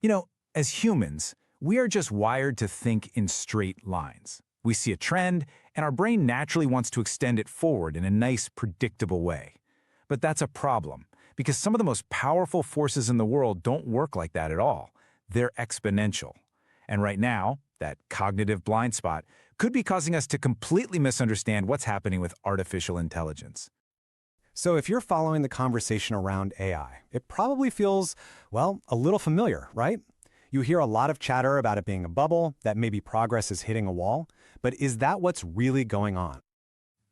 You know, as humans, we are just wired to think in straight lines. We see a trend, and our brain naturally wants to extend it forward in a nice, predictable way. But that's a problem, because some of the most powerful forces in the world don't work like that at all. They're exponential. And right now, that cognitive blind spot could be causing us to completely misunderstand what's happening with artificial intelligence. So if you're following the conversation around AI, it probably feels, well, a little familiar, right? You hear a lot of chatter about it being a bubble, that maybe progress is hitting a wall, but is that what's really going on?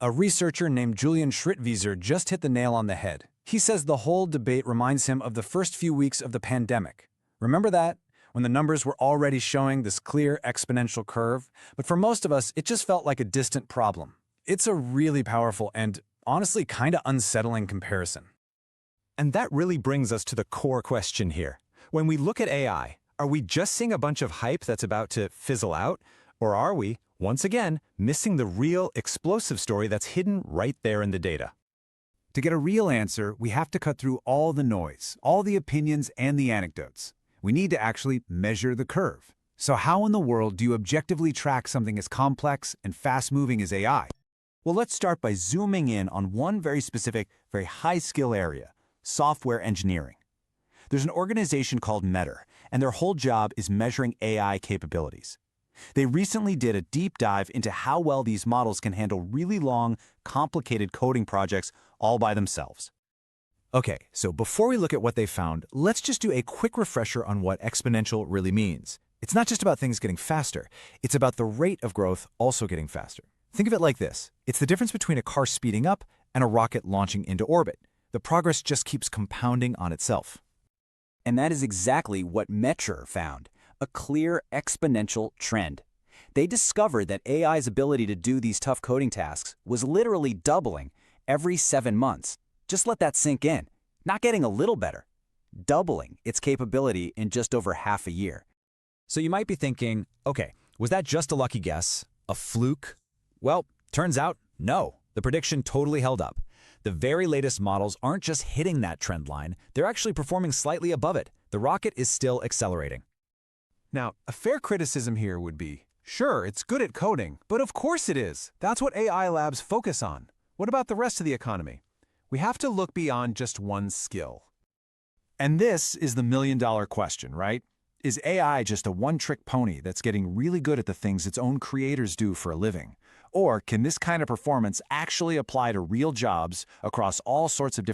A researcher named Julian just hit the nail on the head. He says the whole debate reminds him of the first few weeks of the pandemic. Remember that? When the numbers were already showing this clear exponential curve? But for most of us, it just felt like a distant problem. It's a really powerful and honestly kind of unsettling comparison. And that really brings us to the core question here. When we look at AI, are we just seeing a bunch of hype that's about to fizzle out? Or are we, once again, missing the real explosive story that's hidden right there in the data? To get a real answer, we have to cut through all the noise, all the opinions and the anecdotes. We need to actually measure the curve. So how in the world do you objectively track something as complex and fast-moving as AI? Well, let's start by zooming in on one very specific, very high-skill area, software engineering. There's an organization called METR, and their whole job is measuring AI capabilities. They recently did a deep dive into how well these models can handle really long, complicated coding projects all by themselves. Okay, so before we look at what they found, let's just do a quick refresher on what exponential really means. It's not just about things getting faster, it's about the rate of growth also getting faster. Think of it like this. It's the difference between a car speeding up and a rocket launching into orbit. The progress just keeps compounding on itself. And that is exactly what METR found, a clear exponential trend. They discovered that AI's ability to do these tough coding tasks was literally doubling every 7 months. Just let that sink in. Not getting a little better, doubling its capability in just over half a year. So you might be thinking, okay, was that just a lucky guess? A fluke? Well, turns out, no. The prediction totally held up. The very latest models aren't just hitting that trend line, they're actually performing slightly above it. The rocket is still accelerating. Now, a fair criticism here would be, sure, it's good at coding, but of course it is. That's what AI labs focus on. What about the rest of the economy? We have to look beyond just one skill. And this is the million-dollar question, right? Is AI just a one-trick pony that's getting really good at the things its own creators do for a living? Or can this kind of performance actually apply to real jobs across all sorts of different